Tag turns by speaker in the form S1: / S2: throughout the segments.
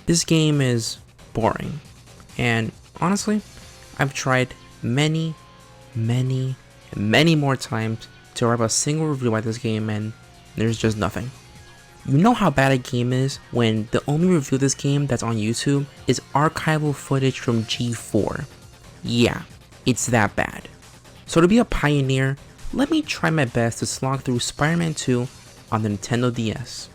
S1: This game is boring, and honestly, I've tried many more times to write a single review about this game, and there's just nothing. You know how bad a game is when the only review of this game that's on YouTube is archival footage from G4. Yeah, it's that bad. So to be a pioneer, let me try my best to slog through Spider-Man 2 on the Nintendo DS.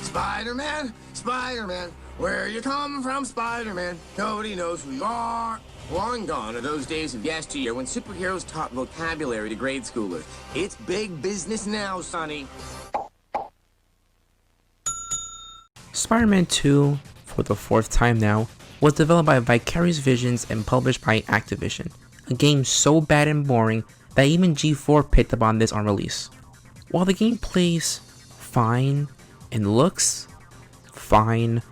S2: Spider-Man, Spider-Man, where you come from, Spider-Man? Nobody knows who you are. Long gone are those days of yesteryear when superheroes taught vocabulary to grade schoolers. It's big business now, sonny.
S1: Spider-Man 2, for the 4th time now, was developed by Vicarious Visions and published by Activision. A game so bad and boring that even G4 picked up on this on release. While the game plays fine and looks fine,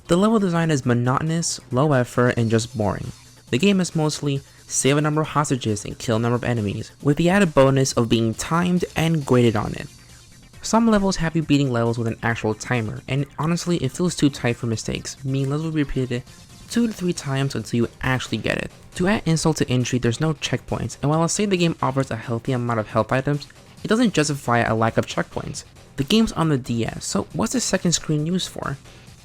S1: the level design is monotonous, low effort, and just boring. The game is mostly save a number of hostages and kill a number of enemies, with the added bonus of being timed and graded on it. Some levels have you beating levels with an actual timer, and honestly it feels too tight for mistakes, meaning levels will be repeated 2 to 3 times until you actually get it. To add insult to injury, there's no checkpoints, and while I'll say the game offers a healthy amount of health items, it doesn't justify a lack of checkpoints. The game's on the DS, so what's the second screen used for?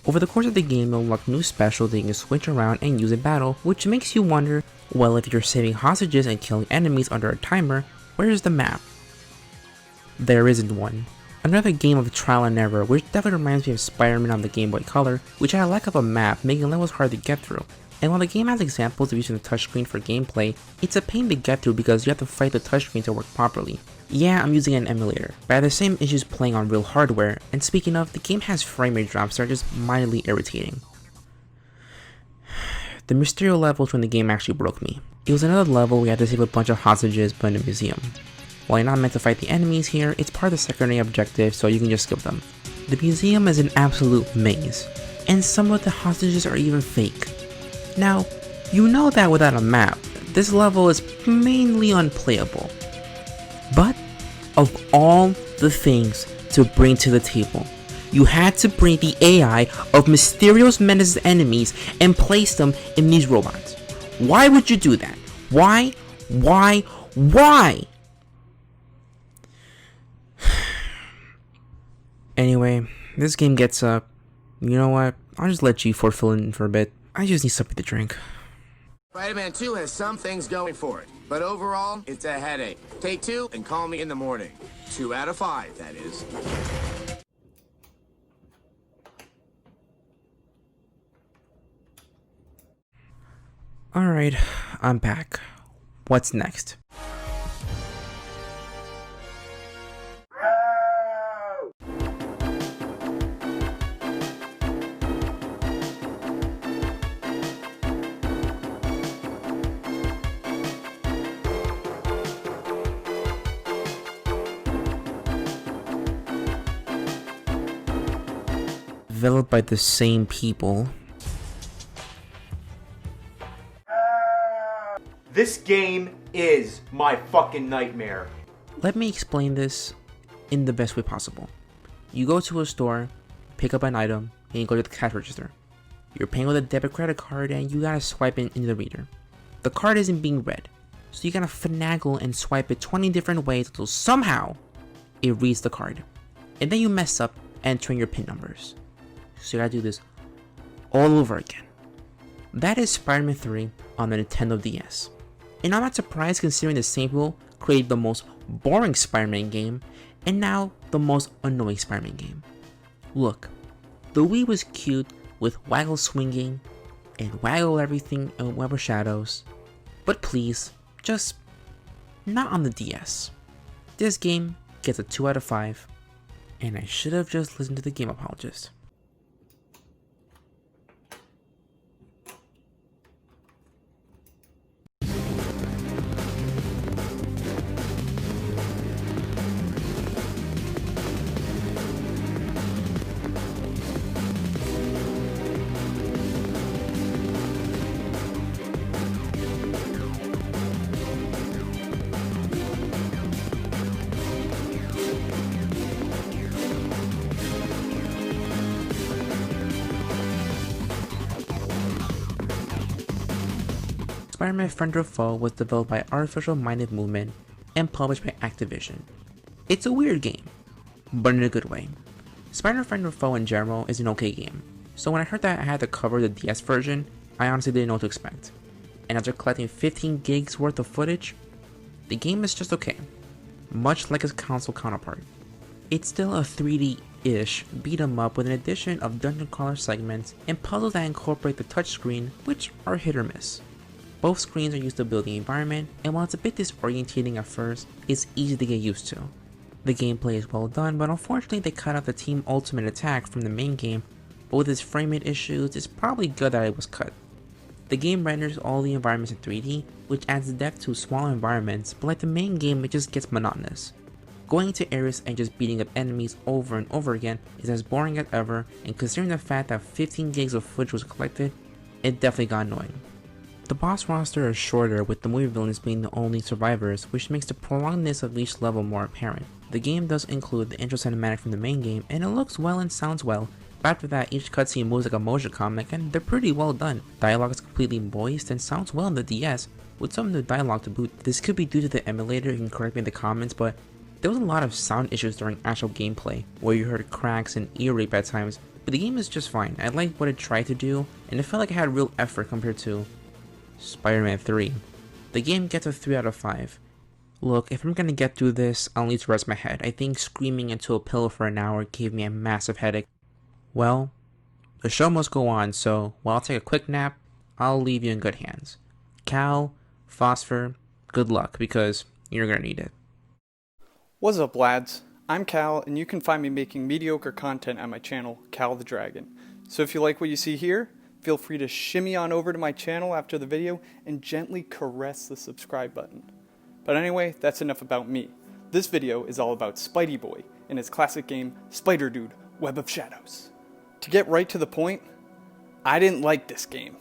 S1: Over the course of the game, you'll unlock new specials that you can switch around and use in battle, which makes you wonder, well, if you're saving hostages and killing enemies under a timer, where's the map? There isn't one. Another game of trial and error, which definitely reminds me of Spider-Man on the Game Boy Color, which had a lack of a map, making levels hard to get through. And while the game has examples of using the touchscreen for gameplay, it's a pain to get through because you have to fight the touchscreen to work properly. Yeah, I'm using an emulator, but I have the same issues playing on real hardware, and speaking of, the game has frame rate drops that are just mildly irritating. The Mysterio levels when the game actually broke me. It was another level we had to save a bunch of hostages but in a museum. While you're not meant to fight the enemies here, it's part of the secondary objective, so you can just skip them. The museum is an absolute maze, and some of the hostages are even fake. Now, you know that without a map, this level is mainly unplayable. But, of all the things to bring to the table, you had to bring the AI of Mysterio's menacing enemies and place them in these robots. Why would you do that? Why? Anyway, this game gets up. You know what? I'll just let G4 fill in for a bit. I just need something to drink.
S2: Spider-Man 2 has some things going for it, but overall, it's a headache. Take 2 and call me in the morning. 2 out of 5, that is.
S1: Alright, I'm back. What's next? Developed by the same people.
S3: This game is my fucking nightmare.
S1: Let me explain this in the best way possible. You go to a store, pick up an item, and you go to the cash register. You're paying with a debit credit card and you gotta swipe it into the reader. The card isn't being read, so you gotta finagle and swipe it 20 different ways until somehow it reads the card. And then you mess up entering your PIN numbers. So you gotta do this all over again. That is Spider-Man 3 on the Nintendo DS. And I'm not surprised considering the same people created the most boring Spider-Man game and now the most annoying Spider-Man game. Look, the Wii was cute with waggle swinging and waggle everything and web of shadows, but please, just not on the DS. This game gets a 2 out of 5, and I should have just listened to the game apologist. Spider-Man Friend or Foe was developed by Artificial Minded Movement and published by Activision. It's a weird game, but in a good way. Spider-Man Friend or Foe in general is an okay game, so when I heard that I had to cover the DS version, I honestly didn't know what to expect. And after collecting 15 gigs worth of footage, the game is just okay, much like its console counterpart. It's still a 3D-ish beat-em-up with an addition of dungeon crawler segments and puzzles that incorporate the touchscreen, which are hit or miss. Both screens are used to build the environment, and while it's a bit disorientating at first, it's easy to get used to. The gameplay is well done, but unfortunately they cut out the Team Ultimate attack from the main game, but with its frame rate issues, it's probably good that it was cut. The game renders all the environments in 3D, which adds depth to smaller environments, but like the main game, it just gets monotonous. Going into areas and just beating up enemies over and over again is as boring as ever, and considering the fact that 15 gigs of footage was collected, it definitely got annoying. The boss roster is shorter, with the movie villains being the only survivors, which makes the prolongedness of each level more apparent. The game does include the intro cinematic from the main game, and it looks well and sounds well, but after that each cutscene moves like a motion comic, and they're pretty well done. Dialogue is completely voiced and sounds well in the DS, with some new dialogue to boot. This could be due to the emulator, you can correct me in the comments, but there was a lot of sound issues during actual gameplay, where you heard cracks and ear rape at times, but the game is just fine. I liked what it tried to do, and it felt like it had real effort compared to Spider-Man 3. The game gets a 3 out of 5. Look, if I'm gonna get through this, I'll need to rest my head. I think screaming into a pillow for an hour gave me a massive headache. Well, the show must go on, so while I'll take a quick nap, I'll leave you in good hands. Cal, Phosfur, good luck, because you're gonna need it.
S4: What's up, lads? I'm Cal, and you can find me making mediocre content at my channel, Cal the Dragon. So if you like what you see here, feel free to shimmy on over to my channel after the video and gently caress the subscribe button. But anyway, that's enough about me. This video is all about Spidey Boy in his classic game, Spider Dude, Web of Shadows. To get right to the point, I didn't like this game.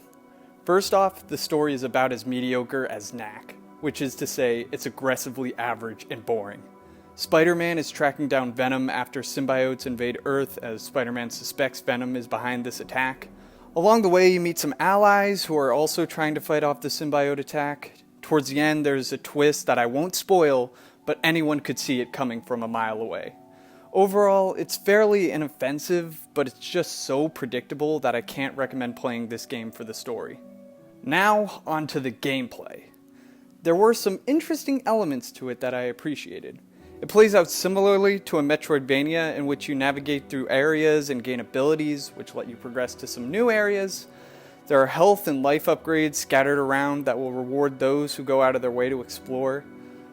S4: First off, the story is about as mediocre as Knack, which is to say, it's aggressively average and boring. Spider-Man is tracking down Venom after symbiotes invade Earth, as Spider-Man suspects Venom is behind this attack. Along the way, you meet some allies who are also trying to fight off the symbiote attack. Towards the end, there's a twist that I won't spoil, but anyone could see it coming from a mile away. Overall, it's fairly inoffensive, but it's just so predictable that I can't recommend playing this game for the story. Now, onto the gameplay. There were some interesting elements to it that I appreciated. It plays out similarly to a Metroidvania in which you navigate through areas and gain abilities, which let you progress to some new areas. There are health and life upgrades scattered around that will reward those who go out of their way to explore.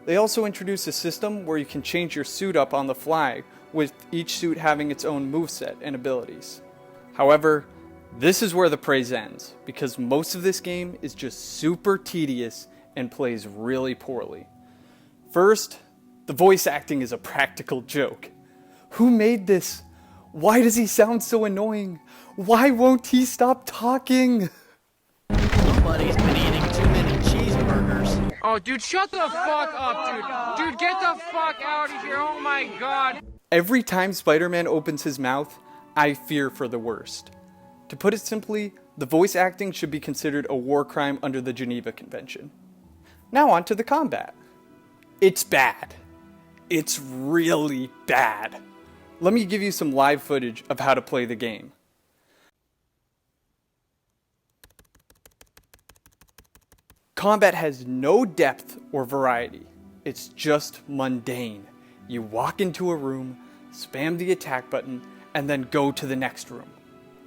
S4: They also introduce a system where you can change your suit up on the fly, with each suit having its own moveset and abilities. However, this is where the praise ends, because most of this game is just super tedious and plays really poorly. First, the voice acting is a practical joke. Who made this? Why does he sound so annoying? Why won't he stop talking?
S5: Somebody's been eating too many cheeseburgers.
S6: Oh, dude, shut the fuck up, dude. Dude, get the fuck out of here. Oh my god.
S4: Every time Spider-Man opens his mouth, I fear for the worst. To put it simply, the voice acting should be considered a war crime under the Geneva Convention. Now on to the combat. It's bad. It's really bad. Let me give you some live footage of how to play the game. Combat has no depth or variety. It's just mundane. You walk into a room, spam the attack button, and then go to the next room.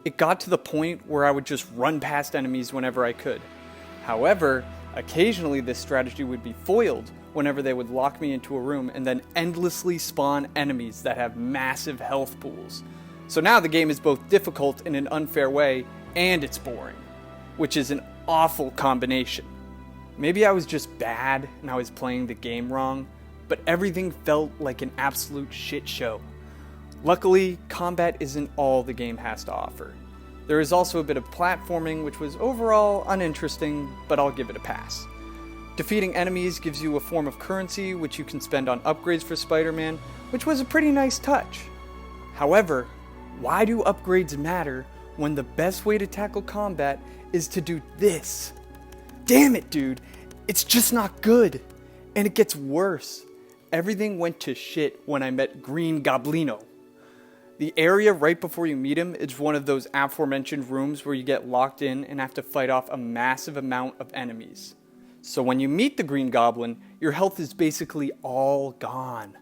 S4: It got to the point where I would just run past enemies whenever I could. However, occasionally this strategy would be foiled whenever they would lock me into a room and then endlessly spawn enemies that have massive health pools. So now the game is both difficult in an unfair way and it's boring, which is an awful combination. Maybe I was just bad and I was playing the game wrong, but everything felt like an absolute shit show. Luckily, combat isn't all the game has to offer. There is also a bit of platforming, which was overall uninteresting, but I'll give it a pass. Defeating enemies gives you a form of currency which you can spend on upgrades for Spider-Man, which was a pretty nice touch. However, why do upgrades matter when the best way to tackle combat is to do this? damn it, dude. It's just not good. And it gets worse. Everything went to shit when I met Green Goblino. The area right before you meet him is one of those aforementioned rooms where you get locked in and have to fight off a massive amount of enemies. So when you meet the Green Goblin, your health is basically all gone.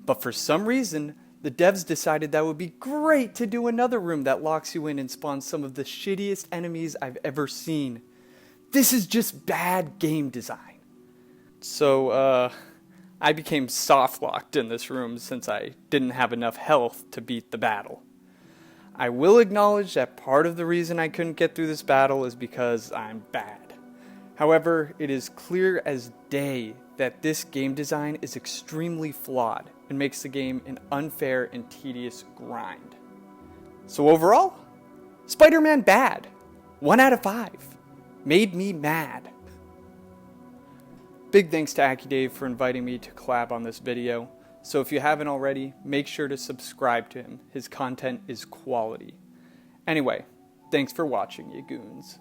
S4: But for some reason, the devs decided that would be great to do another room that locks you in and spawns some of the shittiest enemies I've ever seen. This is just bad game design. So, I became soft-locked in this room since I didn't have enough health to beat the battle. I will acknowledge that part of the reason I couldn't get through this battle is because I'm bad. However, it is clear as day that this game design is extremely flawed and makes the game an unfair and tedious grind. So overall, Spider-Man bad. 1 out of 5. Made me mad. Big thanks to AkiDave for inviting me to collab on this video. So if you haven't already, make sure to subscribe to him. His content is quality. Anyway, thanks for watching, you goons.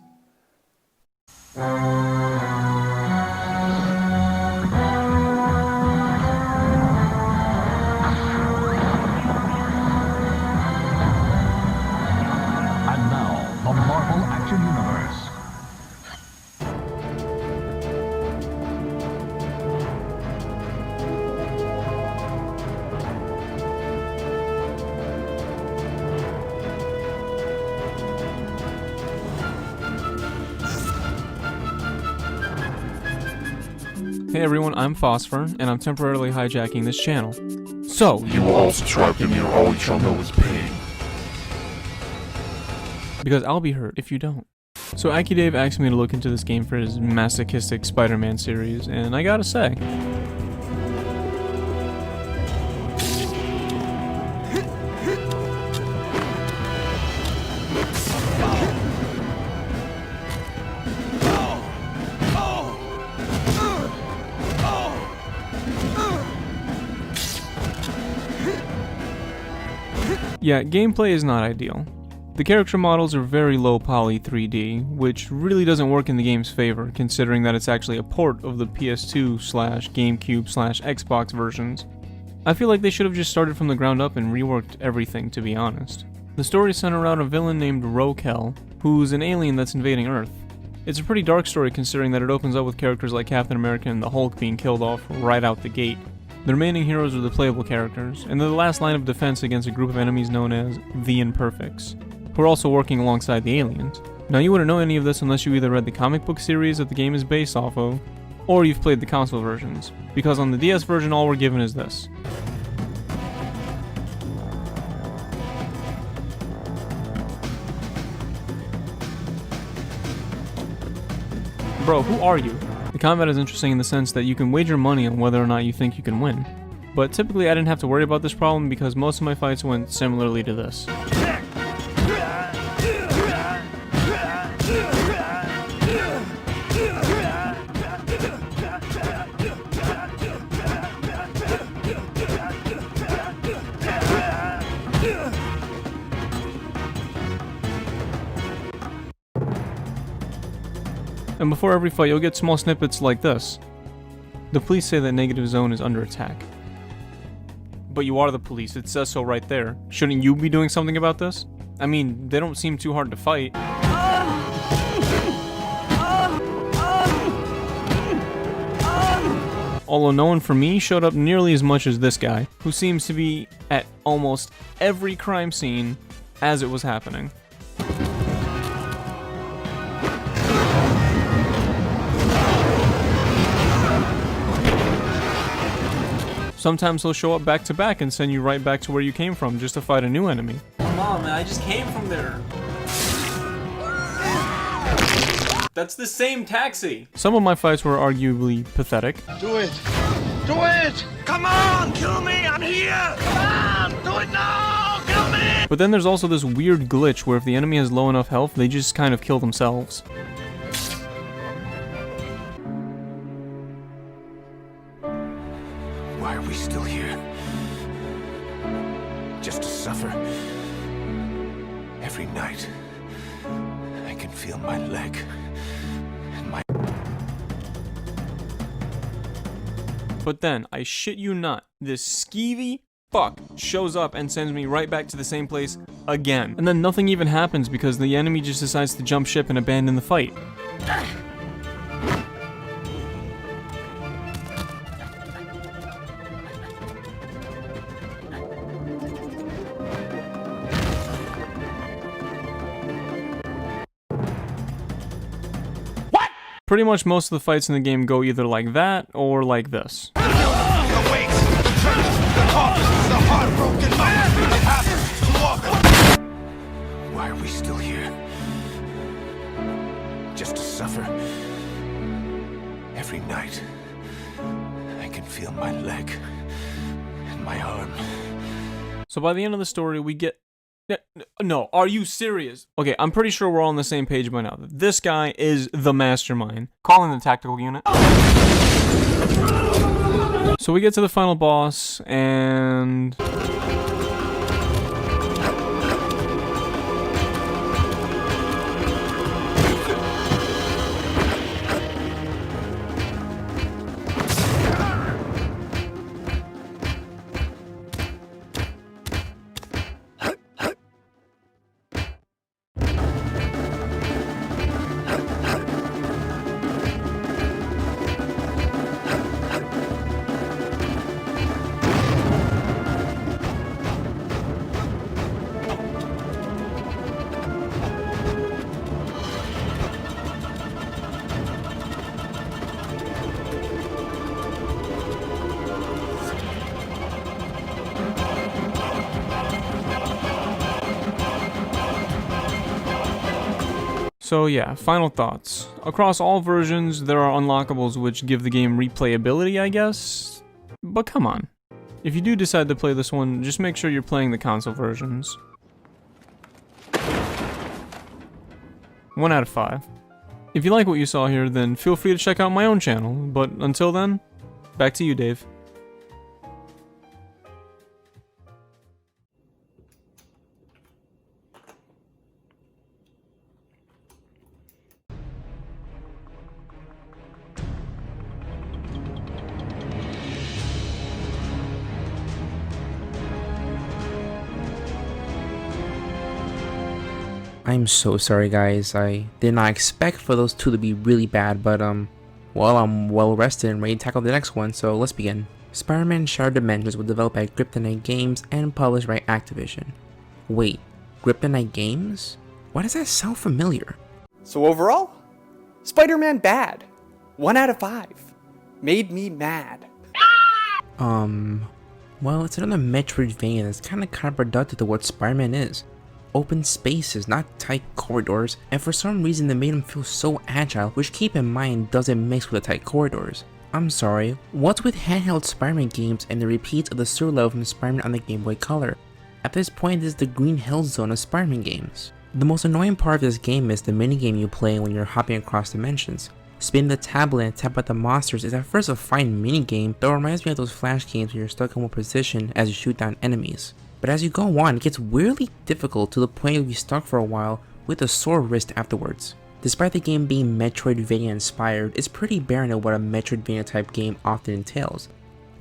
S7: And now, the Marvel Action Universe.
S8: Hey everyone, I'm Phosfur, and I'm temporarily hijacking this channel. So,
S9: You will all subscribe to me or all you shall know is pain.
S8: because I'll be hurt if you don't. So AkiDave asked me to look into this game for his masochistic Spider-Man series, and I gotta say, yeah, gameplay is not ideal. The character models are very low poly 3D, which really doesn't work in the game's favor, considering that it's actually a port of the PS2/GameCube/Xbox versions. I feel like they should have just started from the ground up and reworked everything, to be honest. The story centers around a villain named Rokel, who's an alien that's invading Earth. It's a pretty dark story considering that it opens up with characters like Captain America and the Hulk being killed off right out the gate. The remaining heroes are the playable characters, and they're the last line of defense against a group of enemies known as the Imperfects, who are also working alongside the aliens. Now you wouldn't know any of this unless you either read the comic book series that the game is based off of, or you've played the console versions, because on the DS version all we're given is this. Bro, who are you? The combat is interesting in the sense that you can wager money on whether or not you think you can win. But typically I didn't have to worry about this problem because most of my fights went similarly to this. And before every fight, you'll get small snippets like this. The police say that Negative Zone is under attack. But you are the police, it says so right there. Shouldn't you be doing something about this? I mean, they don't seem too hard to fight. Although no one for me showed up nearly as much as this guy, who seems to be at almost every crime scene as it was happening. Sometimes he'll show up back to back and send you right back to where you came from just to fight a new enemy.
S10: Come on, man, I just came from there. That's the same taxi.
S8: Some of my fights were arguably pathetic.
S9: Do it! Do it!
S5: Come on, kill me, I'm here! Come on, do it now, kill me!
S8: But then there's also this weird glitch where if the enemy has low enough health, they just kind of kill themselves.
S9: Why are we still here? Just to suffer? Every night, I can feel my leg and my...
S8: But then, I shit you not, this skeevy fuck shows up and sends me right back to the same place again. And then nothing even happens because the enemy just decides to jump ship and abandon the fight. Pretty much most of the fights in the game go either like that or like this.
S9: Why are we still here? Just to suffer? Every night, I can feel my leg and my arm.
S8: So by the end of the story, we get... No, are you serious? Okay, I'm pretty sure we're all on the same page by now. This guy is the mastermind. Calling the tactical unit. So we get to the final boss, and... So yeah, final thoughts. Across all versions, there are unlockables which give the game replayability, I guess? But come on. If you do decide to play this one, just make sure you're playing the console versions. 1 out of 5. If you like what you saw here, then feel free to check out my own channel, but until then, back to you, Dave.
S1: I'm so sorry guys, I did not expect for those two to be really bad, but well, I'm well rested and ready to tackle the next one, so let's begin. Spider-Man Shattered Dimensions was developed by Kryptonite Games and published by Activision. Wait, Kryptonite Games? Why does that sound familiar?
S4: So overall, Spider-Man bad. 1 out of 5. Made me mad.
S1: Well, it's another Metroidvania that's kinda counterproductive to what Spider-Man is. Open spaces, not tight corridors, and for some reason they made him feel so agile, which keep in mind doesn't mix with the tight corridors. I'm sorry, what's with handheld Spider-Man games and the repeats of the sewer level from Spider-Man on the Game Boy Color? At this point, this is the green hell zone of Spider-Man games. The most annoying part of this game is the minigame you play when you're hopping across dimensions. Spin the tablet and tap out the monsters is at first a fine minigame that reminds me of those flash games where you're stuck in one position as you shoot down enemies. But as you go on, it gets weirdly difficult to the point you'll be stuck for a while with a sore wrist afterwards. Despite the game being Metroidvania inspired, it's pretty barren of what a Metroidvania type game often entails.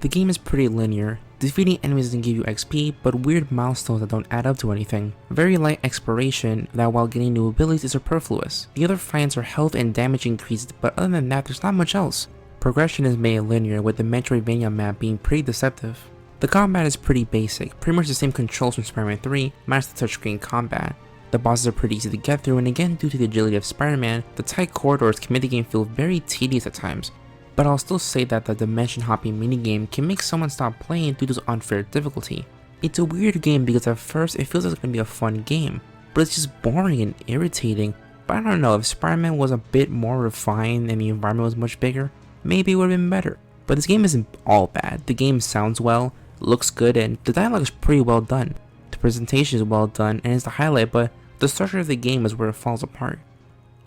S1: The game is pretty linear. Defeating enemies doesn't give you XP, but weird milestones that don't add up to anything. Very light exploration that while getting new abilities is superfluous. The other finds are health and damage increased, but other than that there's not much else. Progression is made linear with the Metroidvania map being pretty deceptive. The combat is pretty basic, pretty much the same controls from Spider-Man 3, minus the touchscreen combat. The bosses are pretty easy to get through, and again due to the agility of Spider-Man, the tight corridors can make the game feel very tedious at times. But I'll still say that the dimension hopping minigame can make someone stop playing due to its unfair difficulty. It's a weird game because at first it feels like it's going to be a fun game, but it's just boring and irritating. But I don't know, if Spider-Man was a bit more refined and the environment was much bigger, maybe it would have been better. But this game isn't all bad. The game sounds well, looks good, and the dialogue is pretty well done. The presentation is well done and is the highlight, but the structure of the game is where it falls apart.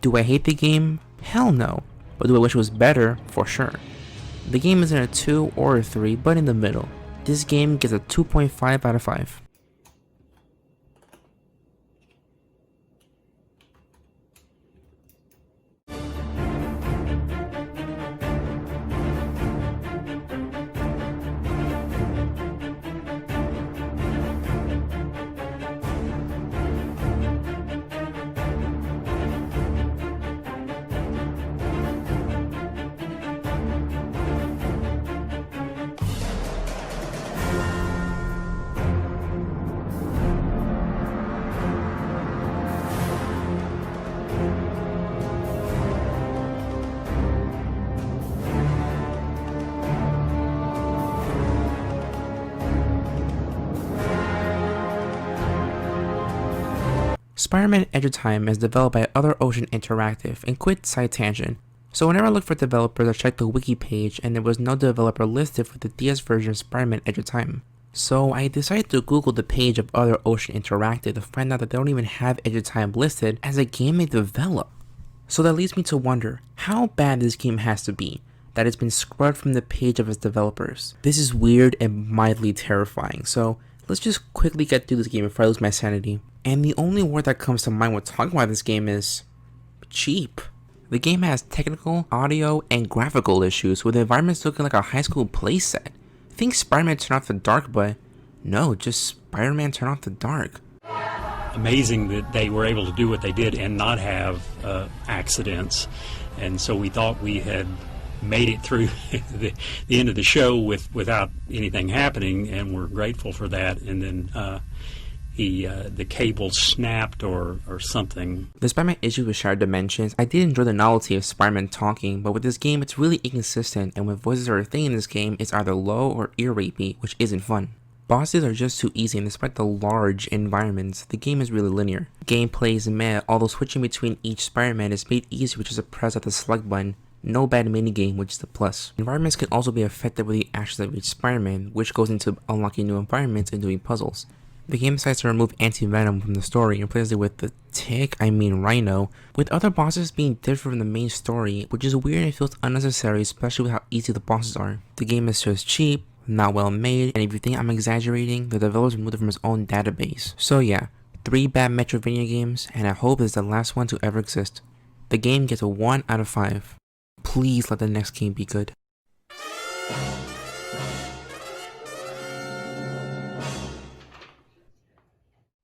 S1: Do I hate the game? Hell no. But do I wish it was better? For sure. The game isn't a 2 or a 3, but in the middle. This game gets a 2.5 out of 5. Spider-Man Edge of Time is developed by Other Ocean Interactive, and quit side tangent. So whenever I look for developers, I check the wiki page and there was no developer listed for the DS version of Spider-Man Edge of Time. So I decided to Google the page of Other Ocean Interactive to find out that they don't even have Edge of Time listed as a game they develop. So that leads me to wonder how bad this game has to be that it's been scrubbed from the page of its developers. This is weird and mildly terrifying, so let's just quickly get through this game before I lose my sanity. And the only word that comes to mind when talking about this game is cheap. The game has technical, audio, and graphical issues with the environments looking like a high school playset. Think Spider-Man Turn Off the Dark, but no, just Spider-Man Turn Off the Dark.
S11: Amazing that they were able to do what they did and not have accidents. And so we thought we had made it through the end of the show without anything happening, and we're grateful for that. And then the cable snapped or something.
S1: Despite my issue with shared dimensions, I did enjoy the novelty of Spider-Man talking, but with this game it's really inconsistent, and when voices are a thing in this game, it's either low or ear rapey, which isn't fun. Bosses are just too easy, and despite the large environments, the game is really linear. Gameplay is meh, although switching between each Spider-Man is made easier with just a press of the select button. No bad minigame, which is the plus. Environments can also be affected with the actions of each Spider-Man, which goes into unlocking new environments and doing puzzles. The game decides to remove anti-venom from the story and replaces it with the Rhino, with other bosses being different from the main story, which is weird and feels unnecessary, especially with how easy the bosses are. The game is just cheap, not well made, and if you think I'm exaggerating, the developer removed it from his own database. So yeah, 3 bad Metroidvania games, and I hope it's the last one to ever exist. The game gets a 1 out of 5. Please let the next game be good.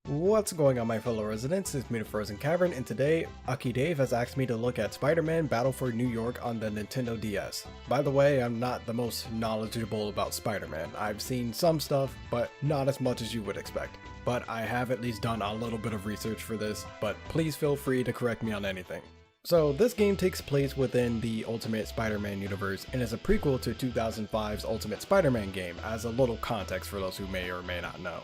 S12: What's going on, my fellow residents? It's me, TheFrozenCavern, and today AkiDave has asked me to look at Spider-Man Battle for New York on the Nintendo DS. By the way, I'm not the most knowledgeable about Spider-Man. I've seen some stuff, but not as much as you would expect. But I have at least done a little bit of research for this, but please feel free to correct me on anything. So this game takes place within the Ultimate Spider-Man universe and is a prequel to 2005's Ultimate Spider-Man game, as a little context for those who may or may not know.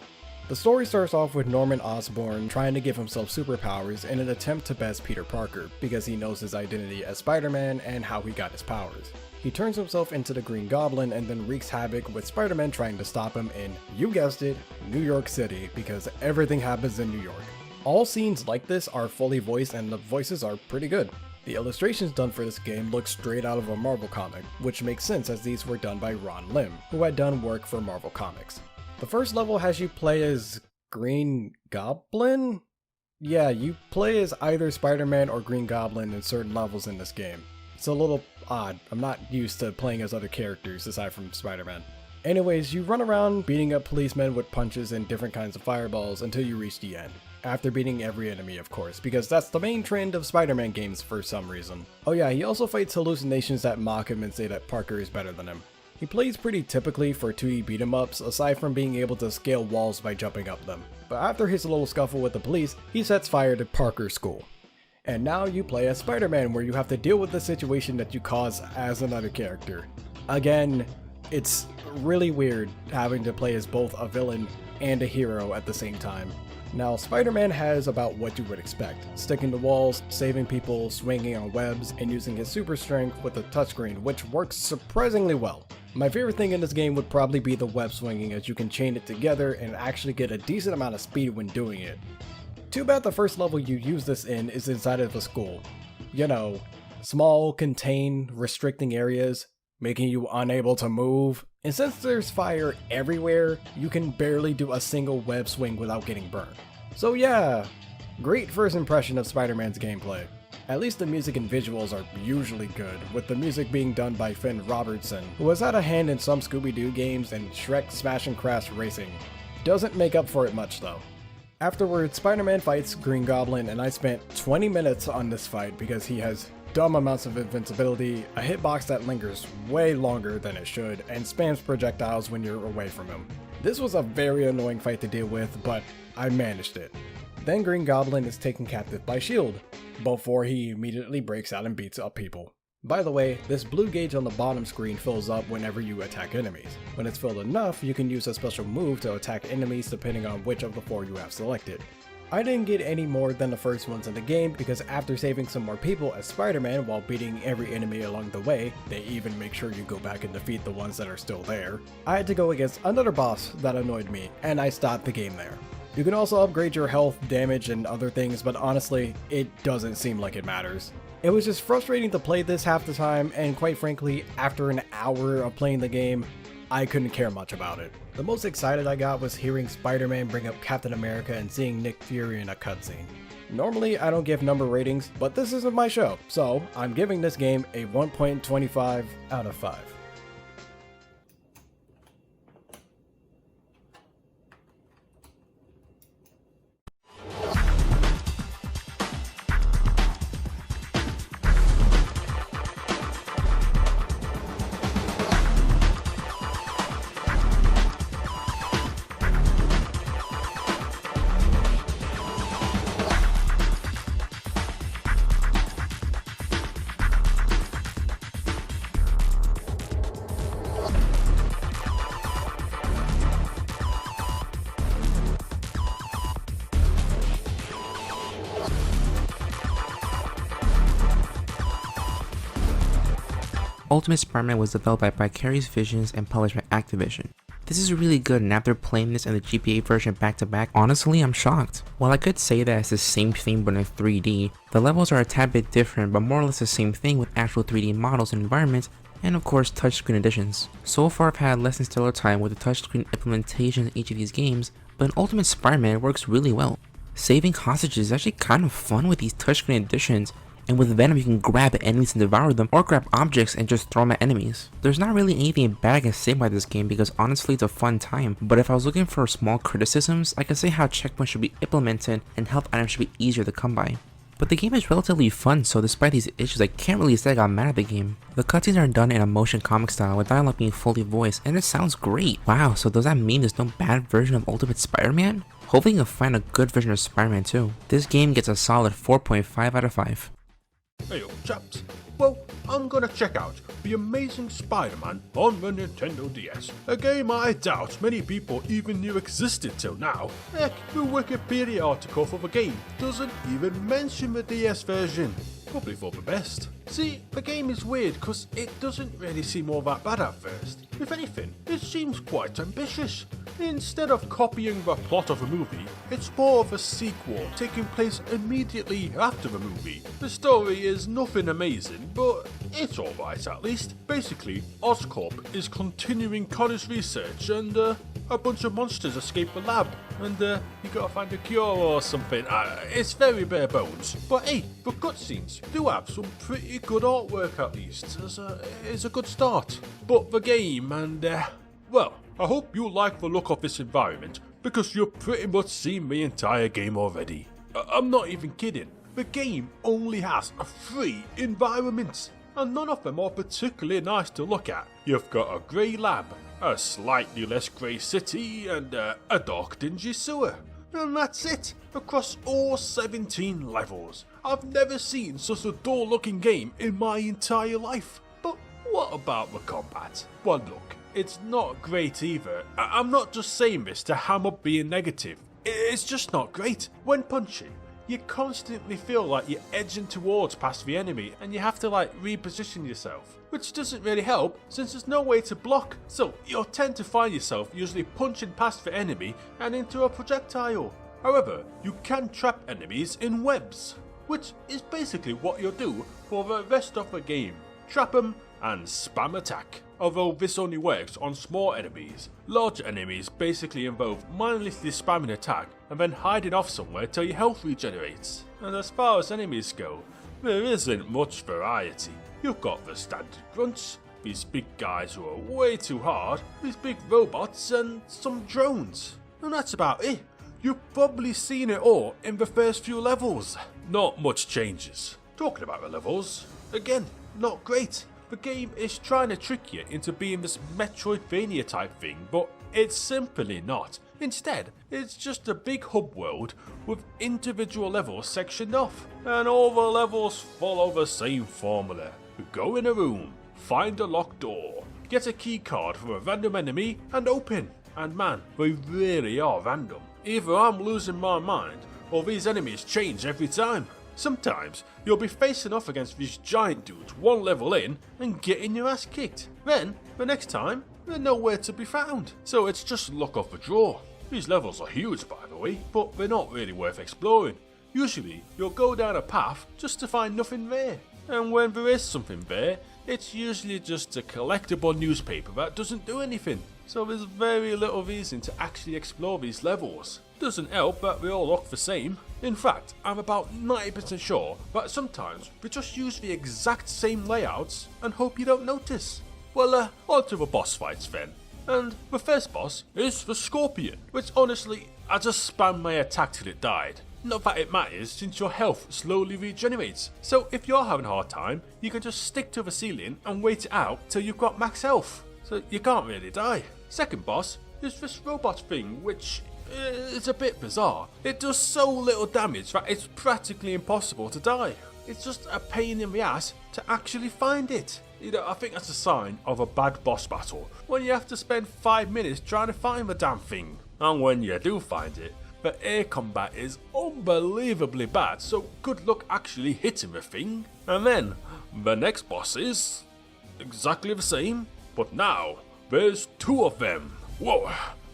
S12: The story starts off with Norman Osborn trying to give himself superpowers in an attempt to best Peter Parker because he knows his identity as Spider-Man and how he got his powers. He turns himself into the Green Goblin and then wreaks havoc with Spider-Man trying to stop him in, you guessed it, New York City, because everything happens in New York. All scenes like this are fully voiced and the voices are pretty good. The illustrations done for this game look straight out of a Marvel comic, which makes sense as these were done by Ron Lim, who had done work for Marvel Comics. The first level has you play as Green Goblin? Yeah, you play as either Spider-Man or Green Goblin in certain levels in this game. It's a little odd. I'm not used to playing as other characters aside from Spider-Man. Anyways, you run around beating up policemen with punches and different kinds of fireballs until you reach the end. After beating every enemy, of course, because that's the main trend of Spider-Man games for some reason. Oh yeah, he also fights hallucinations that mock him and say that Parker is better than him. He plays pretty typically for 2D beat-em-ups, aside from being able to scale walls by jumping up them. But after his little scuffle with the police, he sets fire to Parker's school. And now you play as Spider-Man, where you have to deal with the situation that you cause as another character. Again, it's really weird having to play as both a villain and a hero at the same time. Now, Spider-Man has about what you would expect: sticking to walls, saving people, swinging on webs, and using his super strength with a touchscreen, which works surprisingly well. My favorite thing in this game would probably be the web swinging, as you can chain it together and actually get a decent amount of speed when doing it. Too bad the first level you use this in is inside of a school. You know, small, contained, restricting areas, making you unable to move. And since there's fire everywhere, you can barely do a single web swing without getting burned. So yeah, great first impression of Spider-Man's gameplay. At least the music and visuals are usually good, with the music being done by Finn Robertson, who has had a hand in some Scooby-Doo games and Shrek Smash and Crash Racing. Doesn't make up for it much though. Afterwards, Spider-Man fights Green Goblin, and I spent 20 minutes on this fight because he has dumb amounts of invincibility, a hitbox that lingers way longer than it should, and spams projectiles when you're away from him. This was a very annoying fight to deal with, but I managed it. Then Green Goblin is taken captive by S.H.I.E.L.D. before he immediately breaks out and beats up people. By the way, this blue gauge on the bottom screen fills up whenever you attack enemies. When it's filled enough, you can use a special move to attack enemies depending on which of the 4 you have selected. I didn't get any more than the first ones in the game because after saving some more people as Spider-Man while beating every enemy along the way, they even make sure you go back and defeat the ones that are still there, I had to go against another boss that annoyed me, and I stopped the game there. You can also upgrade your health, damage, and other things, but honestly, it doesn't seem like it matters. It was just frustrating to play this half the time, and quite frankly, after an hour of playing the game, I couldn't care much about it. The most excited I got was hearing Spider-Man bring up Captain America and seeing Nick Fury in a cutscene. Normally, I don't give number ratings, but this isn't my show, so I'm giving this game a 1.25 out of 5.
S1: Ultimate Spider-Man was developed by Vicarious Visions and published by Activision. This is really good, and after playing this and the GBA version back to back, honestly I'm shocked. While I could say that it's the same thing but in 3D, the levels are a tad bit different but more or less the same thing with actual 3D models and environments, and of course touchscreen additions. So far I've had less than stellar time with the touchscreen implementation in each of these games, but in Ultimate Spider-Man it works really well. Saving hostages is actually kind of fun with these touchscreen additions, and with Venom you can grab enemies and devour them, or grab objects and just throw them at enemies. There's not really anything bad I can say about this game because honestly it's a fun time, but if I was looking for small criticisms, I could say how checkpoints should be implemented and health items should be easier to come by. But the game is relatively fun, so despite these issues I can't really say I got mad at the game. The cutscenes are done in a motion comic style with dialogue being fully voiced, and it sounds great. Wow, so does that mean there's no bad version of Ultimate Spider-Man? Hopefully you can find a good version of Spider-Man too. This game gets a solid 4.5 out of 5.
S13: Hey up chaps, well I'm gonna check out The Amazing Spider-Man on the Nintendo DS, a game I doubt many people even knew existed till now. Heck, the Wikipedia article for the game doesn't even mention the DS version, probably for the best. See, the game is weird cause it doesn't really seem all that bad at first. If anything, it seems quite ambitious. Instead of copying the plot of a movie, it's more of a sequel taking place immediately after the movie. The story is nothing amazing, but it's alright at least. Basically, Oscorp is continuing Connor's research and a bunch of monsters escape the lab and you gotta find a cure or something. It's very bare bones. But hey, the cutscenes do have some pretty good artwork at least. It's a good start. But the game and well, I hope you like the look of this environment, because you've pretty much seen the entire game already. I'm not even kidding. The game only has 3 environments, and none of them are particularly nice to look at. You've got a grey lab, a slightly less grey city, and a dark dingy sewer. And that's it, across all 17 levels. I've never seen such a dull looking game in my entire life. But what about the combat? Well look, it's not great either. I'm not just saying this to ham up being negative. It's just not great. When punching, you constantly feel like you're edging towards past the enemy and you have to like reposition yourself, which doesn't really help since there's no way to block, so you'll tend to find yourself usually punching past the enemy and into a projectile. However, you can trap enemies in webs, which is basically what you'll do for the rest of the game. Trap them and spam attack. Although this only works on small enemies. Large enemies basically involve mindlessly spamming attack and then hiding off somewhere till your health regenerates. And as far as enemies go, there isn't much variety. You've got the standard grunts, these big guys who are way too hard, these big robots and some drones. And that's about it. You've probably seen it all in the first few levels. Not much changes. Talking about the levels, again, not great. The game is trying to trick you into being this Metroidvania type thing, but it's simply not. Instead, it's just a big hub world with individual levels sectioned off, and all the levels follow the same formula. Go in a room, find a locked door, get a key card from a random enemy, and open. And man, they really are random. Either I'm losing my mind, or these enemies change every time. Sometimes you'll be facing off against these giant dudes one level in and getting your ass kicked. Then, the next time, they're nowhere to be found. So it's just luck of the draw. These levels are huge, by the way, but they're not really worth exploring. Usually, you'll go down a path just to find nothing there. And when there is something there, it's usually just a collectible newspaper that doesn't do anything. So there's very little reason to actually explore these levels. Doesn't help that they all look the same. In fact, I'm about 90% sure that sometimes we just use the exact same layouts and hope you don't notice. Well, on to the boss fights then. And the first boss is the Scorpion, which honestly, I just spammed my attack till it died. Not that it matters since your health slowly regenerates, so if you're having a hard time, you can just stick to the ceiling and wait it out till you've got max health, so you can't really die. Second boss is this robot thing, which is a bit bizarre. It does so little damage that it's practically impossible to die. It's just a pain in the ass to actually find it. You know, I think that's a sign of a bad boss battle, when you have to spend 5 minutes trying to find the damn thing. And when you do find it, the air combat is unbelievably bad, so good luck actually hitting the thing. And then, the next boss is exactly the same, but now there's 2 of them. Whoa,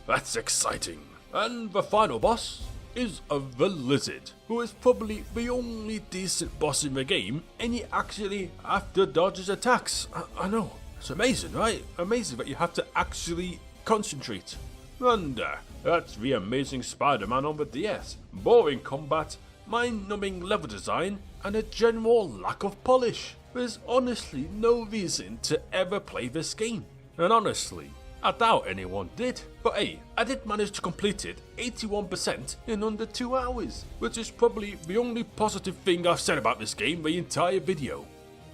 S13: that's exciting. And the final boss is the Lizard, who is probably the only decent boss in the game, and you actually have to dodge his attacks. I know, it's amazing, right? Amazing that you have to actually concentrate. And that's the Amazing Spider-Man on the DS. Boring combat, mind-numbing level design, and a general lack of polish. There's honestly no reason to ever play this game. And honestly, I doubt anyone did. But hey, I did manage to complete it 81% in under 2 hours, which is probably the only positive thing I've said about this game the entire video.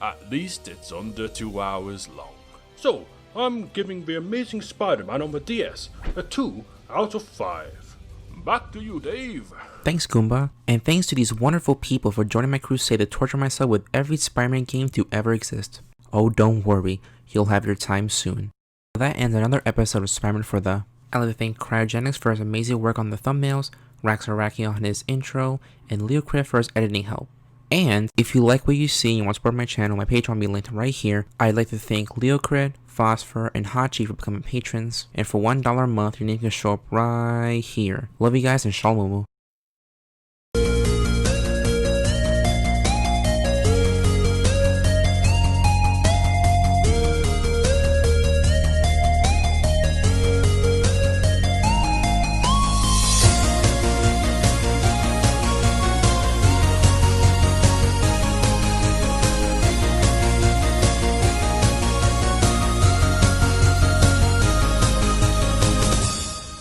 S13: At least it's under 2 hours long. So, I'm giving the Amazing Spider-Man on the DS a 2 out of 5. Back to you, Dave.
S1: Thanks, Goomba, and thanks to these wonderful people for joining my crusade to torture myself with every Spider-Man game to ever exist. Oh, don't worry, you'll have your time soon. That ends another episode of Spider-Man for the... I'd like to thank Cryogenics for his amazing work on the thumbnails, Raxaraki on his intro, and LeoCrit for his editing help. And if you like what you see and you want to support my channel, my Patreon will be linked right here. I'd like to thank LeoCrit, Phosfur, and Hachi for becoming patrons. And for $1 a month, your name can show up right here. Love you guys and shamalamoomoo.